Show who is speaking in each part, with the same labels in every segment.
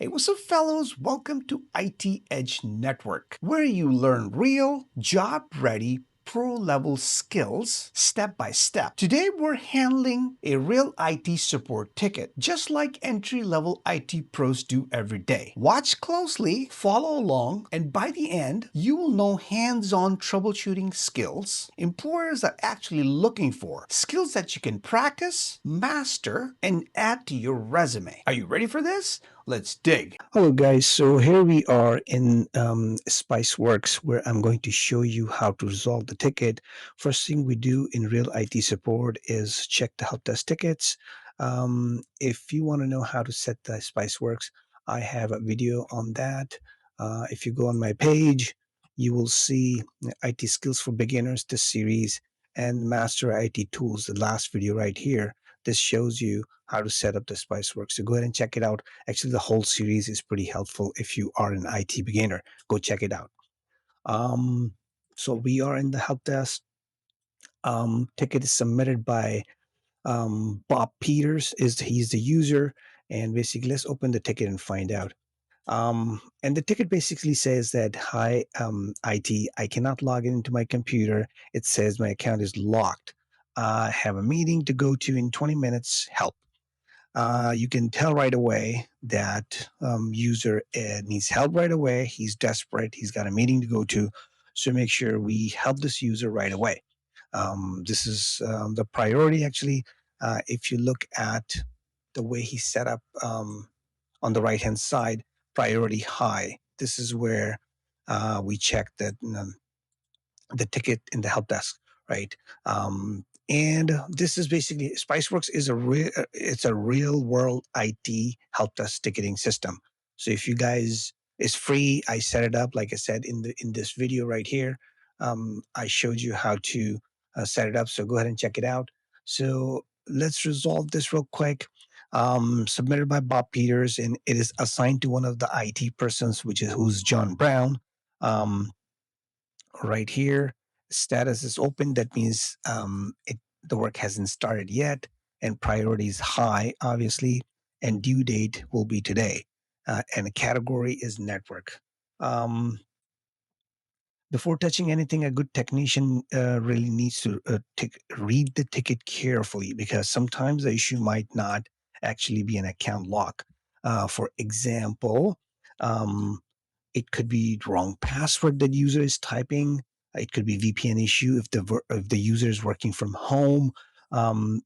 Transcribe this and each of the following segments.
Speaker 1: Hey, what's up, fellows? Welcome to IT Edge Network, where you learn real, job-ready, pro-level skills step by step. Today, we're handling a real IT support ticket, just like entry-level IT pros do every day. Watch closely, follow along, and by the end, you will know hands-on troubleshooting skills employers are actually looking for, skills that you can practice, master, and add to your resume. Are you ready for this? Let's dig. Hello, guys. So here we are in Spiceworks, where I'm going to show you how to resolve the ticket. First thing we do in real IT support is check the help desk tickets. If you want to know how to set the Spiceworks, I have a video on that. If you go on my page, you will see IT skills for beginners, this series, and master IT tools, the last video right here. This shows you how to set up the Spiceworks. So go ahead and check it out. Actually, the whole series is pretty helpful if you are an IT beginner. Go check it out. Um, so we are in the help desk. Ticket is submitted by Bob Peters. He's the user, and basically, let's open the ticket and find out. And the ticket basically says that, hi, IT, I cannot log into my computer. It says my account is locked. I have a meeting to go to in 20 minutes. Help. You can tell right away that user needs help right away. He's desperate. He's got a meeting to go to. So make sure we help this user right away. This is the priority, actually. If you look at the way he's set up on the right hand side, priority high. This is where we check that the ticket in the help desk, right? And this is basically Spiceworks is it's a real world IT help desk ticketing system. So if you guys, it's free. I set it up, like I said in this video right here. I showed you how to set it up. So go ahead and check it out. So let's resolve this real quick. Submitted by Bob Peters, and it is assigned to one of the IT persons, who's John Brown. Um, right here, status is open. That means the work hasn't started yet, and priority is high, obviously, and due date will be today. And the category is network. Um, before touching anything, a good technician really needs to read the ticket carefully, because sometimes the issue might not actually be an account lock. For example, um, it could be wrong password that user is typing. It could be VPN issue if the user is working from home.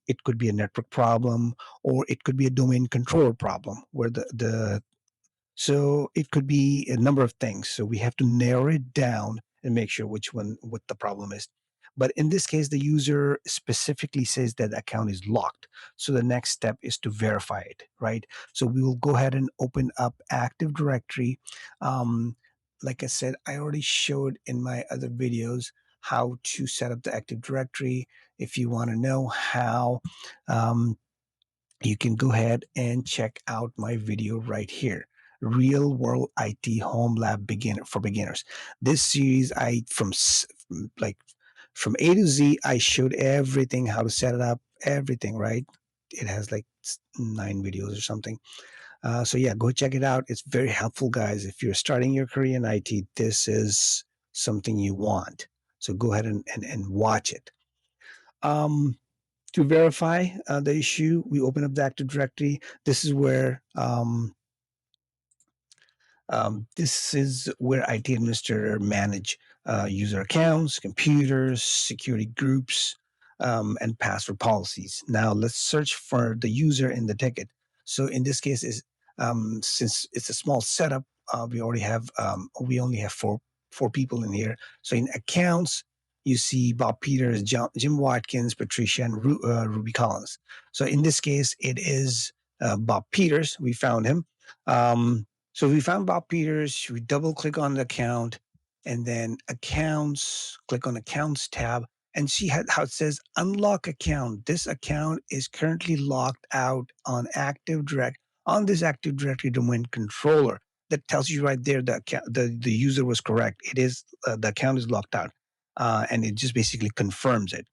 Speaker 1: It could be a network problem, or it could be a domain controller problem where the so it could be a number of things. So we have to narrow it down and make sure what the problem is. But in this case, the user specifically says that the account is locked. So the next step is to verify it, right? So we will go ahead and open up Active Directory. Um, like I said, I already showed in my other videos how to set up the Active Directory. If you want to know how, um, you can go ahead and check out my video right here, Real World IT Home Lab Beginner for Beginners. This series, like from A to Z, I showed everything, how to set it up, everything, right? It has like 9 videos or something. So yeah, go check it out. It's very helpful, guys. If you're starting your career in IT, this is something you want. So go ahead and watch it. Um, to verify the issue, we open up the Active Directory. This is where IT administrator manage user accounts, computers, security groups, and password policies. Now let's search for the user in the ticket. So in this case, since it's a small setup, we only have four people in here. So in accounts, you see Bob Peters, Jim Watkins, Patricia, and Ruby Collins. So in this case, it is Bob Peters. We found him. So we found Bob Peters. We double click on the account, and then accounts, click on accounts tab, and see how it says unlock account. This account is currently locked out on this Active Directory domain controller. That tells you right there the user was correct. It is the account is locked out, and it just basically confirms it.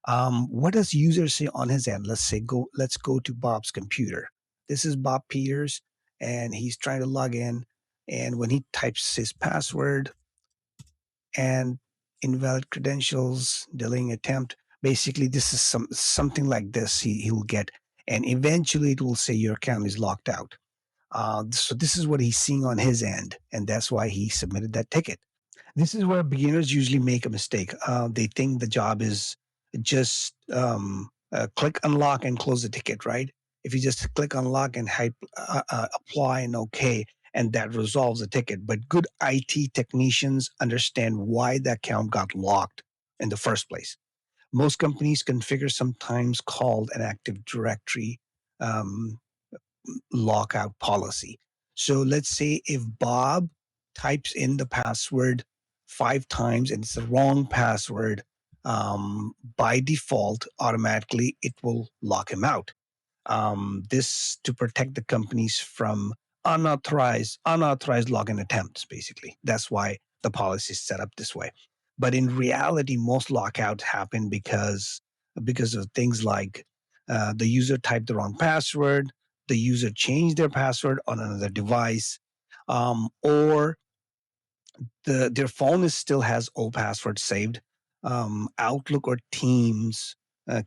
Speaker 1: What does user say on his end? Let's go to Bob's computer. This is Bob Peters, and he's trying to log in. And when he types his password and invalid credentials, delaying attempt, basically this is something like this he will get. And eventually it will say your account is locked out. So this is what he's seeing on his end, and that's why he submitted that ticket. This is where beginners usually make a mistake. They think the job is just click unlock and close the ticket, right? If you just click unlock and apply and okay, and that resolves the ticket. But good IT technicians understand why the account got locked in the first place. Most companies configure sometimes called an Active Directory um, lockout policy. So let's say if Bob types in the password 5 times and it's the wrong password, by default, automatically it will lock him out. This to protect the companies from unauthorized login attempts. Basically, that's why the policy is set up this way. But in reality, most lockouts happen because of things like the user typed the wrong password, the user changed their password on another device, or their phone still has old passwords saved. Outlook or Teams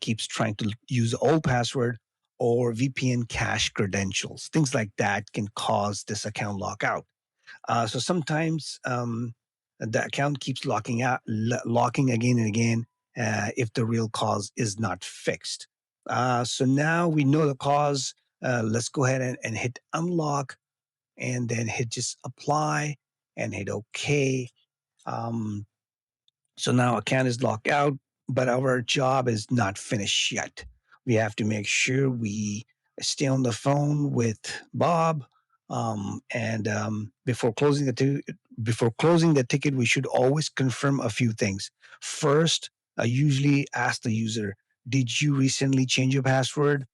Speaker 1: keeps trying to use the old password, or VPN cache credentials. Things like that can cause this account lockout. So sometimes the account keeps locking again and again if the real cause is not fixed. So now we know the cause. Let's go ahead and hit unlock, and then hit just apply and hit OK. Um, so now account is locked out, but our job is not finished yet. We have to make sure we stay on the phone with Bob, and before closing the ticket, we should always confirm a few things. First, I usually ask the user, "Did you recently change your password?"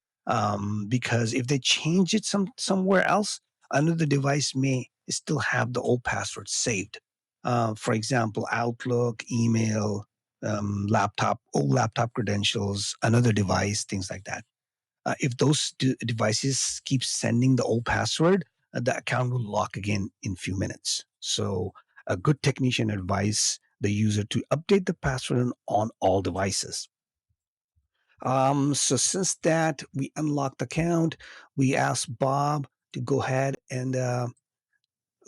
Speaker 1: Because if they change it somewhere else, another device may still have the old password saved. For example, Outlook, email, old laptop credentials, another device, things like that. If those devices keep sending the old password, the account will lock again in a few minutes. So a good technician advise the user to update the password on all devices. So since that we unlocked the account, we asked Bob to go ahead and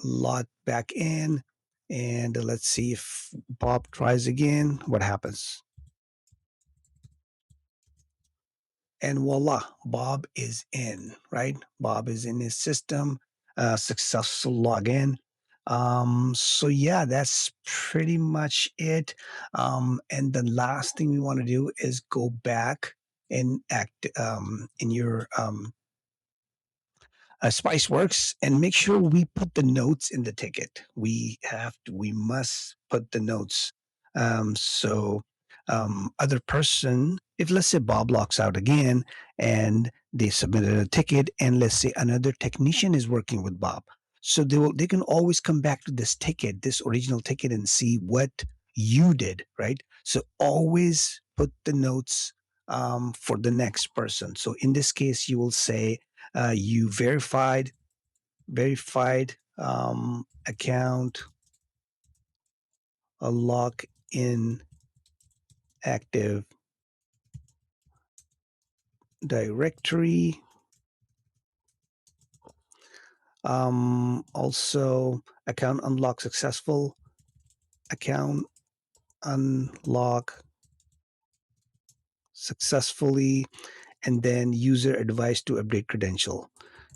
Speaker 1: log back in, and let's see if Bob tries again. What happens? And voila, Bob is in, right? Bob is in his system, successful login. So yeah, that's pretty much it. And the last thing we want to do is go back and act in your Spiceworks and make sure we put the notes in the ticket. We must put the notes. So other person, if let's say Bob locks out again and they submitted a ticket, and let's say another technician is working with Bob, so they can always come back to this ticket, this original ticket, and see what you did, right? So always put the notes for the next person. So in this case, you will say you verified account, a lock in active directory. Also, account unlock successful, account unlock successfully, and then user advised to update credential.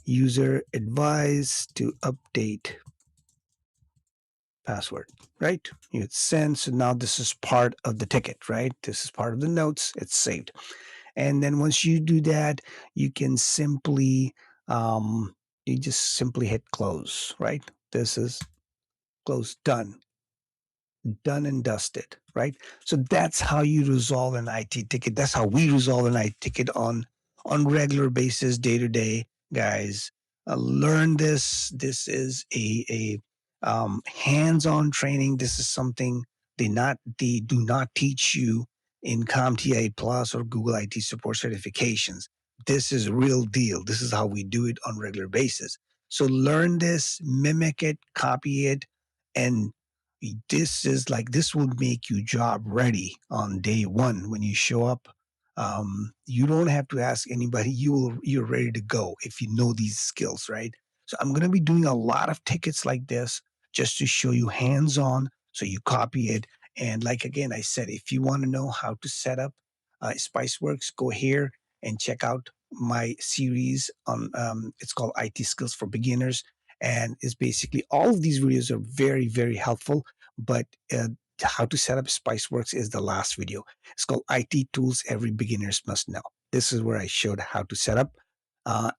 Speaker 1: User advised to update password, right? You hit send. So now this is part of the ticket, right? This is part of the notes. It's saved. And then once you do that, you can simply, you just simply hit close, right? This is close, done and dusted, right? So that's how you resolve an IT ticket. That's how we resolve an IT ticket on regular basis, day to day, guys. Learn this. This is a hands-on training. This is something they do not teach you in CompTIA Plus or Google IT support certifications. This is real deal. This is how we do it on regular basis. So learn this, mimic it, copy it, and this will make you job ready on day one when you show up. You don't have to ask anybody. You're ready to go if you know these skills, right? So I'm going to be doing a lot of tickets like this just to show you hands on, so you copy it. And like again, I said, if you want to know how to set up Spiceworks, go here and check out my series on. It's called IT Skills for Beginners, and it's basically all of these videos are very very helpful. But how to set up Spiceworks is the last video. It's called IT Tools Every Beginners Must Know. This is where I showed how to set up.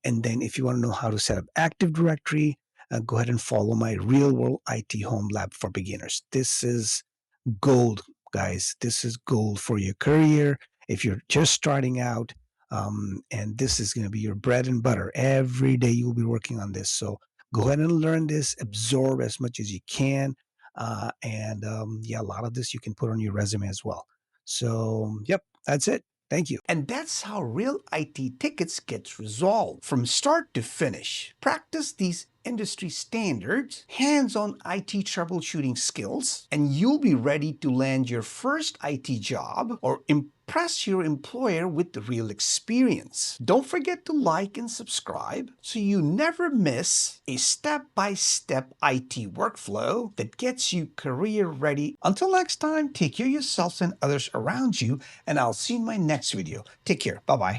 Speaker 1: And then if you want to know how to set up Active Directory, go ahead and follow my Real World IT Home Lab for Beginners. This is gold, guys. This is gold for your career if you're just starting out. And this is going to be your bread and butter. Every day you'll be working on this. So go ahead and learn this, absorb as much as you can. Yeah, a lot of this you can put on your resume as well. So, yep, that's it. Thank you. And that's how real IT tickets gets resolved from start to finish. Practice these industry standards, hands-on IT troubleshooting skills, and you'll be ready to land your first IT job or impress your employer with the real experience. Don't forget to like and subscribe so you never miss a step-by-step IT workflow that gets you career ready. Until next time, take care of yourselves and others around you, and I'll see you in my next video. Take care. Bye-bye.